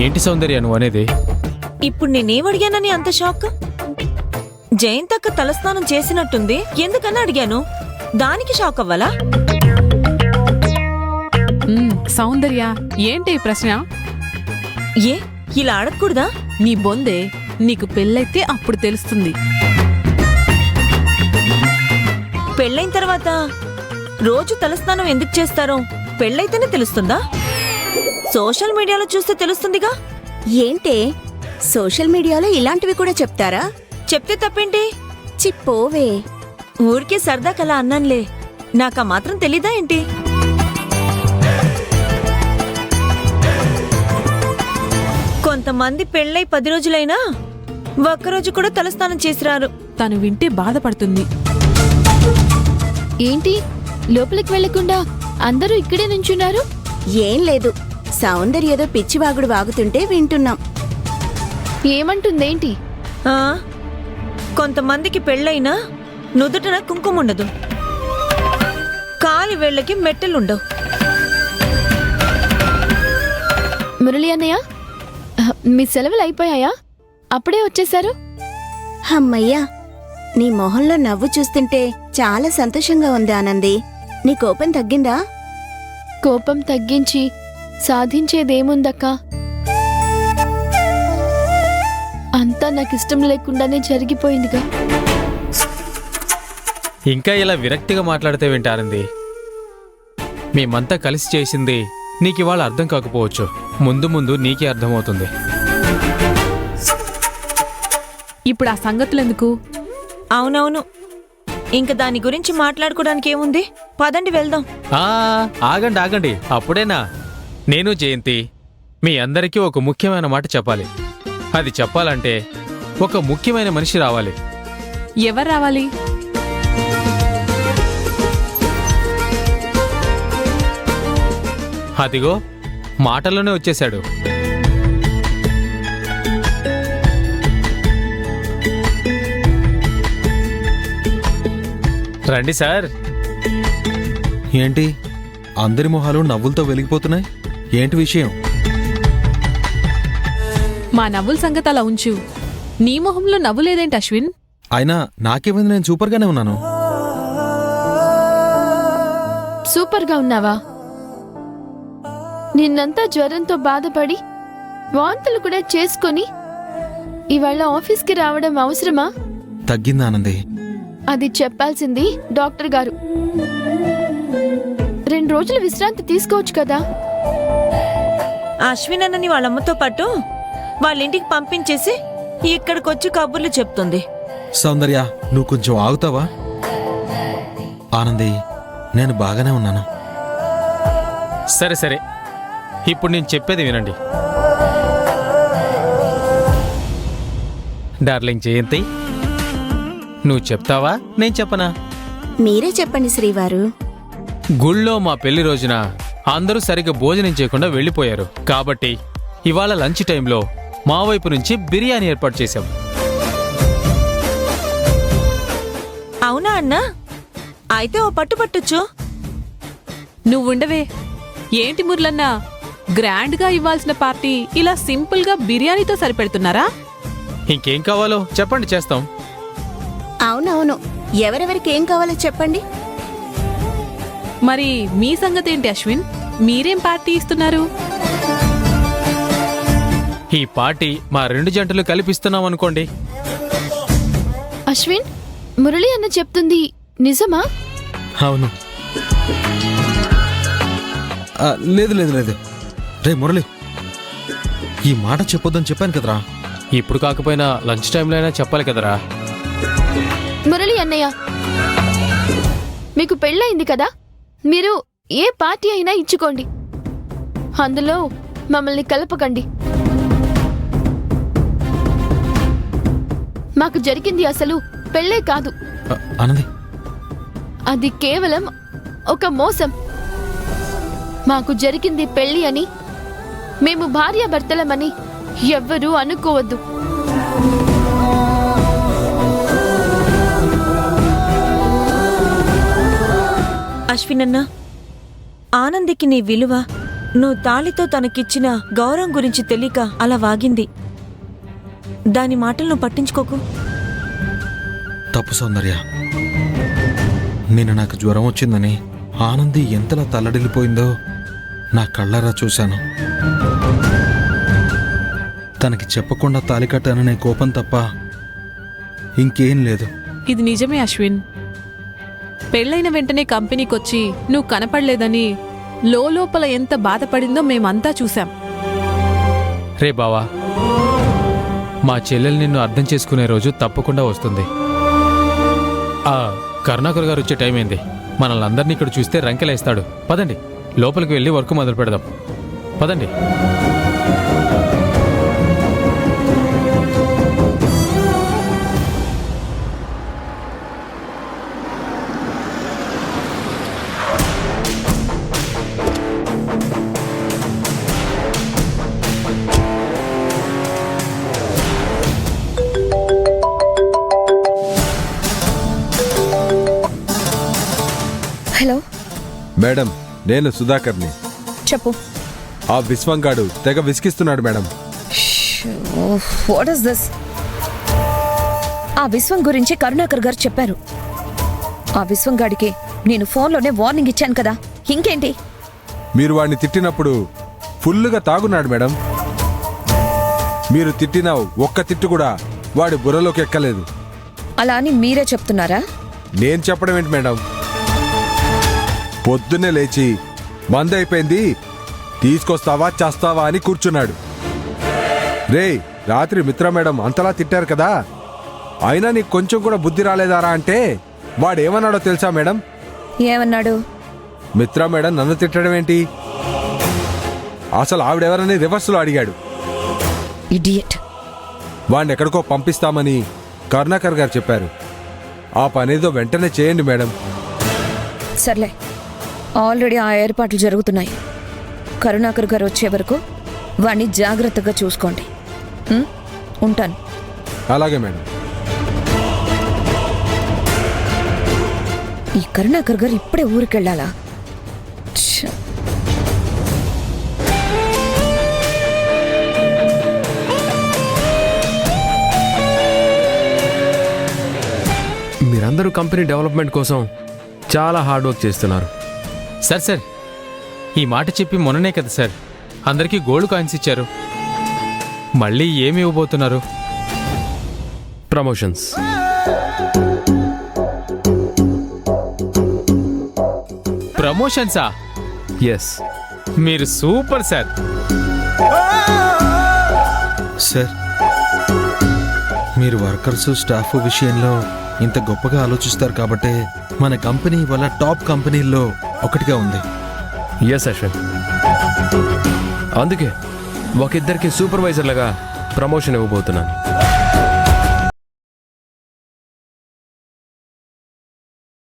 ఏంటి సౌందర్య నువ్వు అనేది? ఇప్పుడు నేనేమడిగానని అంత షాక్? జయంతక్క తలస్నానం చేసినట్టుంది, ఎందుకని అడిగాను. దానికి షాక్ అవ్వాలా? సౌందర్య, ఏంటి ఈ ప్రశ్న? ఏ ఇలా అడగకూడదా? నీ బొందే, నీకు పెళ్ళైతే అప్పుడు తెలుస్తుంది. పెళ్ళైన తర్వాత రోజు తలస్నానం ఎందుకు చేస్తారో పెళ్ళైతేనే తెలుస్తుందా? సోషల్ మీడియాలో చూస్తే తెలుస్తుందిగా. ఏంటే సోషల్ మీడియాలో ఇలాంటివి కూడా చెప్తారా? చెప్తే తప్పేంటి? చిప్పోవే. ఊరికే సరదా కలా అన్నానులే, నాకా మాత్రం తెలీదా ఏంటి? కొంతమంది పెళ్ళై 10 రోజులైనా ఒక్కరోజు కూడా తలస్నానం చేసిరారు. తను వింటే బాధపడుతుంది. ఏంటి లోపలికి వెళ్లకుండా అందరూ ఇక్కడే నుంచున్నారు? ఏం లేదు, సౌందర్య ఏదో పిచ్చివాగుడు వాగుతుంటే వింటున్నాం. ఏమంటుందేంటి? ఆ కొంతమందికి పెళ్ళైనా నుదుటన కుంకుముండదు, కాలి వేళ్ళకి మెట్టెలుండవు. మురళి అన్నయ్య, మీ సెలవులు అయిపోయాయా? అప్పుడే వచ్చేశారు? అమ్మయ్యా, నీ మొహంలో నవ్వు చూస్తుంటే చాలా సంతోషంగా ఉంది ఆనంది. నీ కోపం తగ్గిందా? కోపం తగ్గించి సాధించేదేముందక్కా? అంతా నాకిష్టం లేకుండానే జరిగిపోయిందిగా. ఇంకా ఇలా విరక్తిగా మాట్లాడితే వింటారంది. మేమంతా కలిసి చేసింది నీకివాళ అర్థం కాకపోవచ్చు, ముందు ముందు నీకే అర్థమవుతుంది. ఇప్పుడు ఆ సంగతులెందుకు? అవునవును, ఇంక దాని గురించి మాట్లాడుకోవడానికి ఏముంది? పదండి వెళ్దాం. ఆగండి ఆగండి, అప్పుడేనా? నేను జయంతి మీ అందరికీ ఒక ముఖ్యమైన మాట చెప్పాలి. అది చెప్పాలంటే ఒక ముఖ్యమైన మనిషి రావాలి. ఎవరు రావాలి? అదిగో మాటల్లోనే వచ్చేశాడు. రండి సార్. ఏంటి అందరి మొహాలు నవ్వులతో వెలిగిపోతున్నాయి? ఏంటి విషయం? మా నవ్వుల సంగతి అలా ఉంచు, నీ మొహంలో నవ్వు లేదేంటి అశ్విన్? అయినా నాకేమైంది, నేను సూపర్గానే ఉన్నాను. సూపర్గా ఉన్నావా? నిన్నంతా జ్వరంతో బాధపడి వాంతులు కూడా చేసుకొని ఇవాళ ఆఫీస్కి రావడం అవసరమా? తగ్గింది ఆనంది. అది చెప్పాల్సింది డాక్టర్ గారు. 2 రోజులు విశ్రాంతి తీసుకోవచ్చు కదా. అశ్విన్ అన్నని వాళ్ళమ్మతో పాటు వాళ్ళింటికి పంపించేసి ఇక్కడికొచ్చి కబుర్లు చెప్తుంది. సౌందర్య, నువ్వు కొంచెం ఆగుతావా? ఆనంది, నేను బాగానే ఉన్నాను. సరే సరే, ఇప్పుడు నేను చెప్పేది వినండి. డార్లింగ్ జయంతి, నువ్వు చెప్తావా నేను చెప్పనా? మీరే చెప్పండి శ్రీవారు. గుళ్ళో మా పెళ్లి రోజున అందరూ సరిగ్గా భోజనం చేయకుండా వెళ్ళిపోయారు. కాబట్టి ఇవాళ లంచ్ టైంలో మా వైపు నుంచి బిర్యానీ ఏర్పాటు చేశాం. అవునా అన్నా? అయితే ఓ పట్టు పట్టొచ్చు. నువ్వుండవే. ఏంటి మురళన్నా, గ్రాండ్గా ఇవ్వాల్సిన పార్టీ ఇలా సింపుల్గా బిర్యానీతో సరిపెడుతున్నారా? ఇంకేం కావాలో చెప్పండి, చేస్తాం. అవునవును, ఎవరెవరికి ఏం కావాలో చెప్పండి. మరి మీ సంగతేంటి అశ్విన్, మీరేం పార్టీ ఇస్తున్నారు? ఈ పార్టీ మా 2 జంటలు కల్పిస్తున్నాం అనుకోండి. అశ్విన్, మురళి అన్న చెప్తుంది నిజమా? అవును. లేదు లేదు లేదు, రే మురళి, ఈ మాట చెప్పొద్దని చెప్పాను కదరా. ఇప్పుడు కాకపోయినా లంచ్ టైంలో అయినా చెప్పాలి కదరా. మురళి అన్నయ్య, మీకు పెళ్ళయింది కదా, మీరు ఏ పార్టీ అయినా ఇచ్చుకోండి, అందులో మమ్మల్ని కలపకండి. మాకు జరిగింది అసలు పెళ్ళే కాదు, ఆనంది, అది కేవలం ఒక మోసం. మాకు జరిగింది పెళ్లి అని, మేము భార్యాభర్తలమని ఎవ్వరూ అనుకోవద్దు. అశ్వినన్న, ఆనందికి నీ విలువ నువ్వు తాళితో తనకిచ్చిన గౌరవం గురించి తెలియక అలా వాగింది. దాని మాటలను పట్టించుకోకు. తప్పు సౌందర్య. నిన్న నాకు జ్వరం వచ్చిందని ఆనంది ఎంతలా తల్లడిల్లిపోయిందో నా కళ్ళారా చూశాను. తనకి చెప్పకుండా తాళి కట్టాననే కోపం తప్ప ఇంకేం లేదు. ఇది నిజమే అశ్విన్. పెళ్ళైన వెంటనే కంపెనీకొచ్చి నువ్వు కనపడలేదని లోపల ఎంత బాధపడిందో మేమంతా చూశాం. రే బావా, మా చెల్లెలు నిన్ను అర్థం చేసుకునే రోజు తప్పకుండా వస్తుంది. ఆ కరుణాకర్ గారు వచ్చే టైం ఏంది? మనల్ని అందరినీ ఇక్కడ చూస్తే రంకెలేస్తాడు. పదండి, లోపలికి వెళ్ళి వర్క్ మొదలు పెడదాం. పదండి. హలో మేడం, నేను సుధాకర్ని. చెప్పు. ఆ విశ్వంగాడు తెగ విసిగిస్తున్నాడు మేడం. What is this? ఆ విశ్వం గురించి కరుణాకర్ గారు చెప్పారు. ఆ విశ్వంగాడికి నేను ఫోన్లోనే వార్నింగ్ ఇచ్చాను కదా, ఇంకేంటి? మీరు వాడిని తిట్టినప్పుడు ఫుల్లుగా తాగున్నాడు మేడం. మీరు తిట్టిన ఒక్క తిట్టు కూడా వాడి బుర్రలోకి ఎక్కలేదు. అలా అని మీరే చెప్తున్నారా? నేను చెప్పడం ఏంటి మేడం? పొద్దున్నే లేచి మందైపోయింది, తీసుకొస్తావా చేస్తావా అని కూర్చున్నాడు. రేయ్, రాత్రి మిత్ర మేడం అంతలా తిట్టారు కదా, అయినా నీకు కొంచెం కూడా బుద్ధి రాలేదారా అంటే వాడేమన్నాడో తెలుసా మేడం? ఏమన్నాడు? మిత్ర మేడం నన్ను తిట్టడం ఏంటి, అసలు ఆవిడెవరని రివర్స్లో అడిగాడు. ఇడియట్. వాడిని ఎక్కడికో పంపిస్తామని కరుణాకర్ గారు చెప్పారు. ఆ పనేదో వెంటనే చేయండి మేడం. సర్లే, ఆల్రెడీ ఆ ఏర్పాట్లు జరుగుతున్నాయి. కరుణాకర్ గారు వచ్చే వరకు వాణ్ణి జాగ్రత్తగా చూసుకోండి. ఉంటాను. అలాగే మేడం. ఈ కరుణాకర్ గారు ఇప్పుడే ఊరికెళ్ళాలా? ఛ! మీరందరూ కంపెనీ డెవలప్మెంట్ కోసం చాలా హార్డ్ వర్క్ చేస్తున్నారు. సార్, ఈ మాట చెప్పి మొన్ననే కదా సార్ అందరికీ గోల్డ్ కాయిన్స్ ఇచ్చారు. మళ్ళీ ఏమి ఇవ్వబోతున్నారు? ప్రమోషన్స్. ప్రమోషన్సా? ఎస్. మీరు సూపర్ సార్. సార్, మీరు వర్కర్స్ స్టాఫ్ విషయంలో ఇంత గొప్పగా ఆలోచిస్తారు కాబట్టే మన కంపెనీ వల్ల టాప్ కంపెనీల్లో ఒకటిగా ఉంది. ఎస్ అశ్విన్. అందుకే ఒకిద్దరికి సూపర్వైజర్లుగా ప్రమోషన్ ఇవ్వబోతున్నాను.